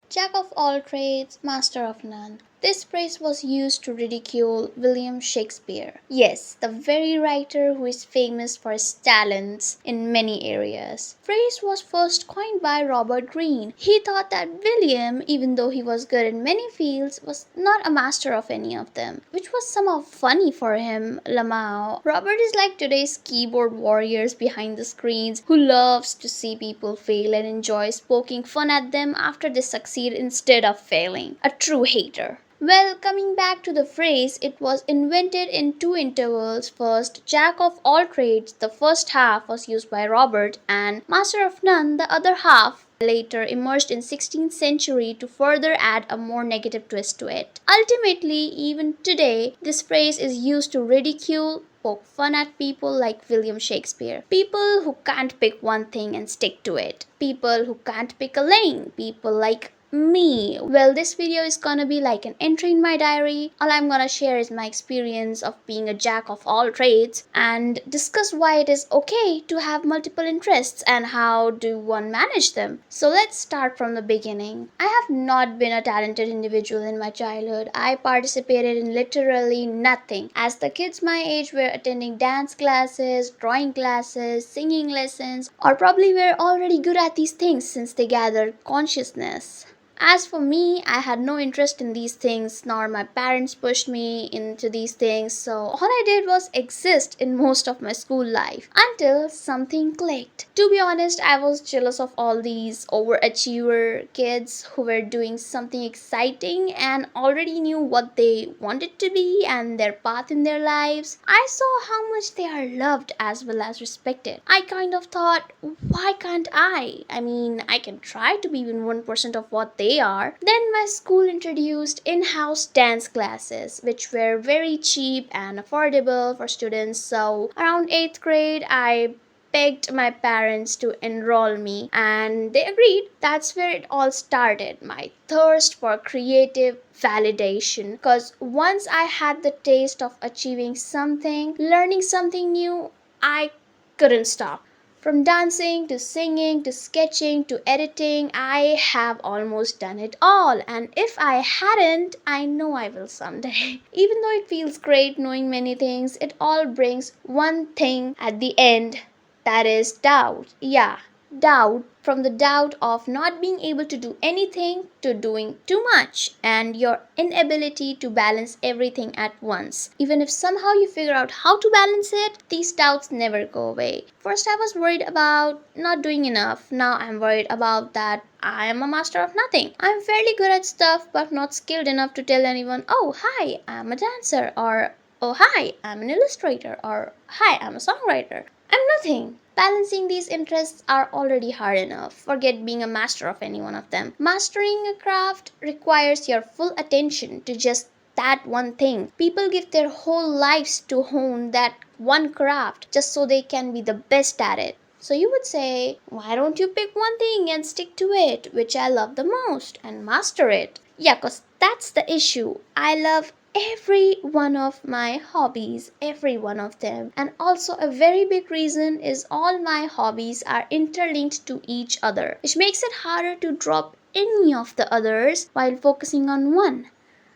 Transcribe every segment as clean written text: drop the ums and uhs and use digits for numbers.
Jack of all trades, master of none. This phrase was used to ridicule William Shakespeare. Yes, the very writer who is famous for his talents in many areas. Phrase was first coined by Robert Greene. He thought that William, even though he was good in many fields, was not a master of any of them, which was somehow funny for him, Lamau. Robert is like today's keyboard warriors behind the screens who loves to see people fail and enjoys poking fun at them after they succeed instead of failing. A true hater. Well, coming back to the phrase, it was invented in two intervals. First, Jack of all trades, the first half was used by Robert, and Master of none, the other half, later emerged in 16th century to further add a more negative twist to it. Ultimately, even today, this phrase is used to ridicule, poke fun at people like William Shakespeare. People who can't pick one thing and stick to it. People who can't pick a lane. People like me. Well, this video is gonna be like an entry in my diary. All I'm gonna share is my experience of being a jack of all trades and discuss why it is okay to have multiple interests and how do one manage them. So let's start from the beginning. I have not been a talented individual in my childhood. I participated in literally nothing, as the kids my age were attending dance classes, drawing classes, singing lessons, or probably were already good at these things since they gathered consciousness. As for me, I had no interest in these things, nor my parents pushed me into these things, so all I did was exist in most of my school life until something clicked. To be honest, I was jealous of all these overachiever kids who were doing something exciting and already knew what they wanted to be and their path in their lives. I saw how much they are loved as well as respected. I kind of thought, why can't I? I mean, I can try to be even 1% of what they are. Then my school introduced in-house dance classes, which were very cheap and affordable for students. So around 8th grade, I begged my parents to enroll me and they agreed. That's where it all started, my thirst for creative validation, because once I had the taste of achieving something, learning something new, I couldn't stop. From dancing to singing to sketching to editing, I have almost done it all. And if I hadn't, I know I will someday. Even though it feels great knowing many things, it all brings one thing at the end, that is doubt. Yeah, doubt. From the doubt of not being able to do anything to doing too much and your inability to balance everything at once. Even if somehow you figure out how to balance it, these doubts never go away. First, I was worried about not doing enough. Now, I'm worried about that I am a master of nothing. I'm fairly good at stuff but not skilled enough to tell anyone, oh, hi, I'm a dancer, or oh, hi, I'm an illustrator, or hi, I'm a songwriter. I'm nothing. Balancing these interests are already hard enough. Forget being a master of any one of them. Mastering a craft requires your full attention to just that one thing. People give their whole lives to hone that one craft just so they can be the best at it. So you would say, why don't you pick one thing and stick to it, which I love the most, and master it? Yeah, because that's the issue. I love every one of my hobbies, every one of them. And also, a very big reason is all my hobbies are interlinked to each other, which makes it harder to drop any of the others while focusing on one.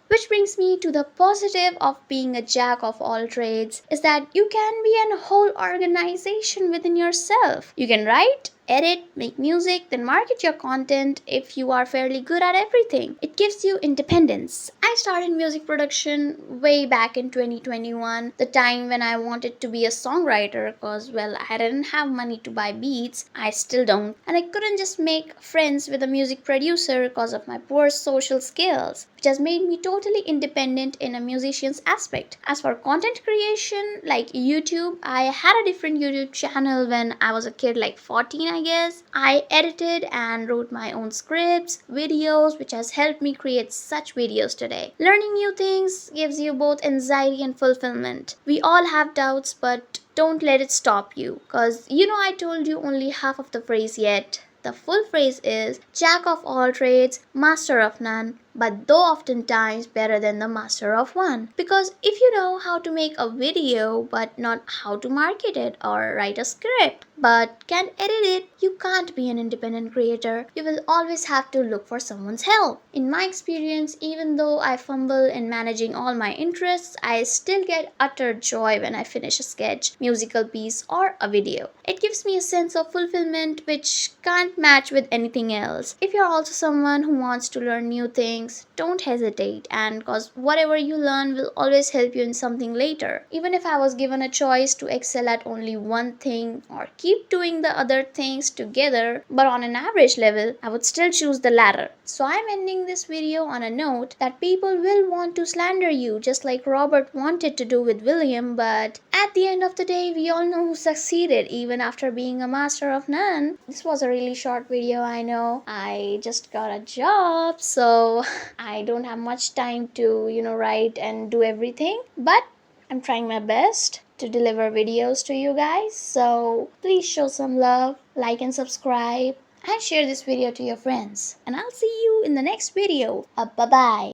Which brings me to the positive of being a jack of all trades is that you can be a whole organization within yourself. You can write, edit, make music, then market your content if you are fairly good at everything. It gives you independence. I started music production way back in 2021, the time when I wanted to be a songwriter because, well, I didn't have money to buy beats. I still don't. And I couldn't just make friends with a music producer because of my poor social skills, which has made me totally independent in a musician's aspect. As for content creation, like YouTube, I had a different YouTube channel when I was a kid, like 14, I guess. I edited and wrote my own scripts, videos, which has helped me create such videos today. Learning new things gives you both anxiety and fulfillment. We all have doubts, but don't let it stop you. Because I told you only half of the phrase yet. The full phrase is Jack of all trades, master of none, but though oftentimes better than the master of one. Because if you know how to make a video but not how to market it or write a script, but can't edit it, you can't be an independent creator. You will always have to look for someone's help. In my experience, even though I fumble in managing all my interests, I still get utter joy when I finish a sketch, musical piece, or a video. It gives me a sense of fulfillment which can't match with anything else. If you're also someone who wants to learn new things, don't hesitate, and cause whatever you learn will always help you in something later. Even if I was given a choice to excel at only one thing or keep doing the other things together but on an average level, I would still choose the latter. So I'm ending this video on a note that people will want to slander you just like Robert wanted to do with William, but at the end of the day, we all know who succeeded even after being a master of none. This was a really short video, I know. I just got a job, so I don't have much time to, write and do everything. But I'm trying my best to deliver videos to you guys. So please show some love, like and subscribe, and share this video to your friends. And I'll see you in the next video. Bye bye.